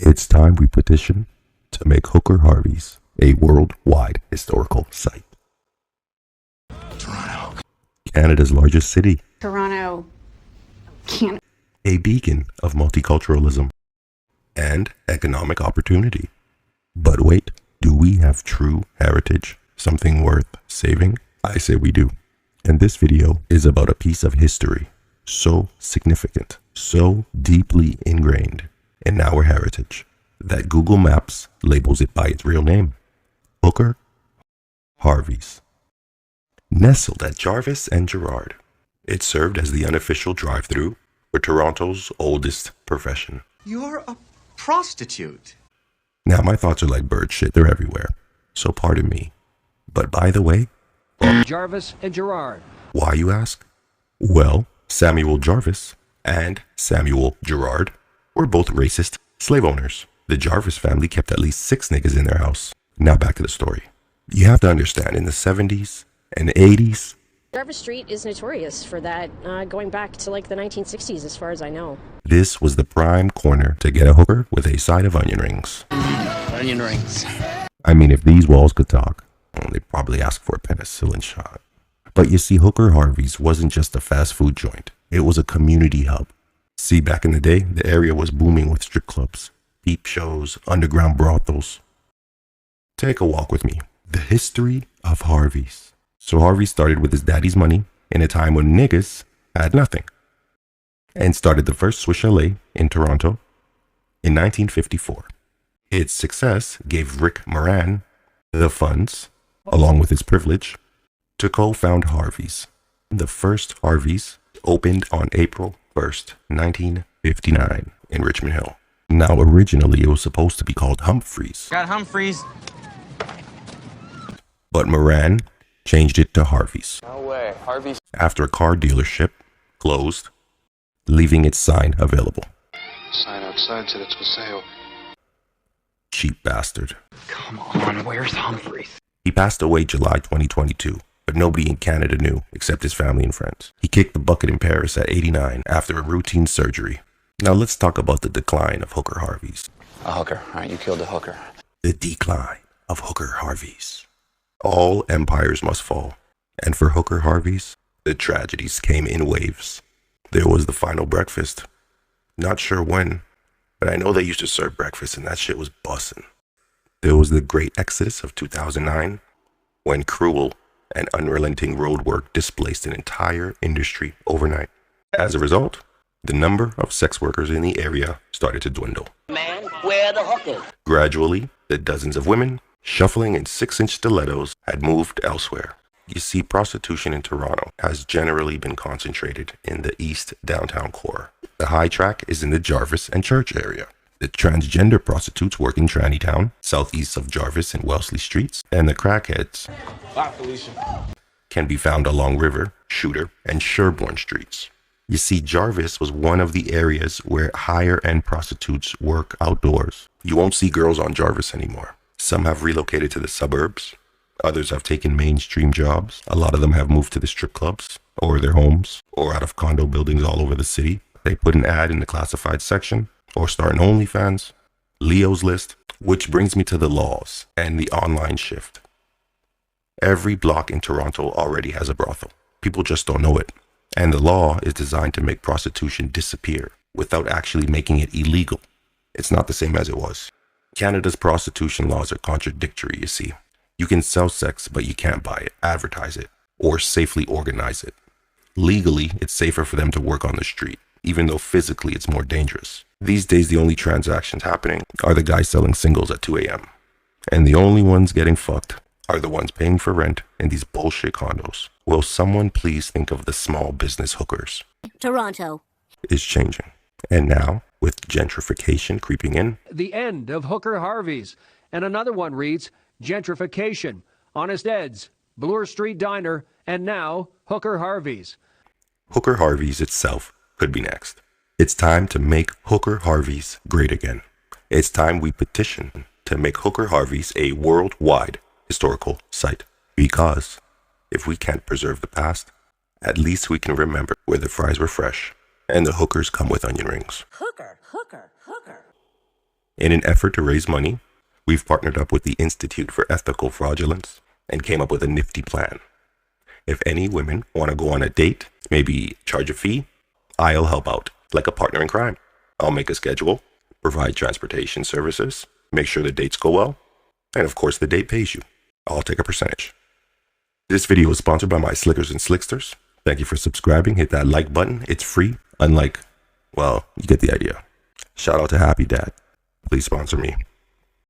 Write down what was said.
It's time we petition to make Hooker Harvey's a worldwide historical site. Toronto. Canada's largest city. Toronto, Canada. A beacon of multiculturalism and economic opportunity. But wait, do we have true heritage? Something worth saving? I say we do. And this video is about a piece of history so significant, so deeply ingrained in our heritage that Google Maps labels it by its real name, Hooker Harvey's. Nestled at Jarvis and Gerrard, it served as the unofficial drive-through for Toronto's oldest profession. You're a prostitute. Now my thoughts are like bird shit, they're everywhere, so pardon me. But by the way, Jarvis and Gerrard. Why, you ask? Well, Samuel Jarvis and Samuel Gerrard were both racist slave owners. The Jarvis family kept at least 6 niggas in their house. Now back to the story. You have to understand, in the 70s and 80s, Jarvis Street is notorious for that, going back to like the 1960s as far as I know. this was the prime corner to get a hooker with a side of onion rings. Onion rings. I mean, if these walls could talk, they'd probably ask for a penicillin shot. But you see, Hooker Harvey's wasn't just a fast food joint. It was a community hub. See, back in the day, the area was booming with strip clubs, peep shows, underground brothels. Take a walk with me. The history of Harvey's. So Harvey started with his daddy's money in a time when niggas had nothing, and started the first Swiss Chalet in Toronto in 1954. Its success gave Rick Moran the funds, along with his privilege, to co-found Harvey's. The first Harvey's opened on April 1st, 1959 in Richmond Hill. Now originally it was supposed to be called Humphreys, Got Humphreys. but Moran changed it to Harvey's No way. Harvey's. after a car dealership closed, leaving its sign available. Sign outside said it's for sale. Cheap bastard. Come on, where's Humphreys? He passed away July 2022, but nobody in Canada knew except his family and friends. He kicked the bucket in Paris at 89 after a routine surgery. Now let's talk about the decline of Hooker Harvey's. A hooker. All right, you killed a hooker. The decline of Hooker Harvey's. All empires must fall, and for Hooker Harvey's, the tragedies came in waves. There was the final breakfast. Not sure when, but I know they used to serve breakfast and that shit was bussin'. There was the great exodus of 2009, when cruel and unrelenting roadwork displaced an entire industry overnight. As a result, the number of sex workers in the area started to dwindle. Man, where the hookers? Gradually, the dozens of women shuffling in 6-inch stilettos had moved elsewhere. You see, prostitution in Toronto has generally been concentrated in the east downtown core. The high track is in the Jarvis and Church area. The transgender prostitutes work in Tranny Town, southeast of Jarvis and Wellesley Streets, and the crackheads can be found along River, Shooter, and Sherbourne Streets. You see, Jarvis was one of the areas where higher-end prostitutes work outdoors. You won't see girls on Jarvis anymore. Some have relocated to the suburbs. Others have taken mainstream jobs. A lot of them have moved to the strip clubs, or their homes, or out of condo buildings all over the city. They put an ad in the classified section, or start an OnlyFans, Leo's List, which brings me to the laws and the online shift. Every block in Toronto already has a brothel. People just don't know it. And the law is designed to make prostitution disappear without actually making it illegal. It's not the same as it was. Canada's prostitution laws are contradictory, you see. You can sell sex, but you can't buy it, advertise it, or safely organize it. Legally, it's safer for them to work on the street, even though physically it's more dangerous. These days, the only transactions happening are the guys selling singles at 2 a.m. And the only ones getting fucked are the ones paying for rent in these bullshit condos. Will someone please think of the small business hookers? Toronto. Is changing. And now, with gentrification creeping in, The end of Hooker Harvey's. And another one reads, gentrification, Honest Ed's, Bloor Street Diner, and now Hooker Harvey's. Hooker Harvey's itself could be next. It's time to make Hooker Harvey's great again. It's time we petition to make Hooker Harvey's a worldwide historical site. Because if we can't preserve the past, at least we can remember where the fries were fresh and the hookers come with onion rings. Hooker, hooker, hooker. In an effort to raise money, we've partnered up with the Institute for Ethical Fraudulence and came up with a nifty plan. If any women want to go on a date, maybe charge a fee, I'll help out, like a partner in crime. I'll make a schedule, provide transportation services, make sure the dates go well, and of course the date pays you. I'll take a percentage. This video is sponsored by my Slickers and Slicksters. Thank you for subscribing. Hit that like button. It's free, unlike, well, you get the idea. Shout out to Happy Dad. Please sponsor me.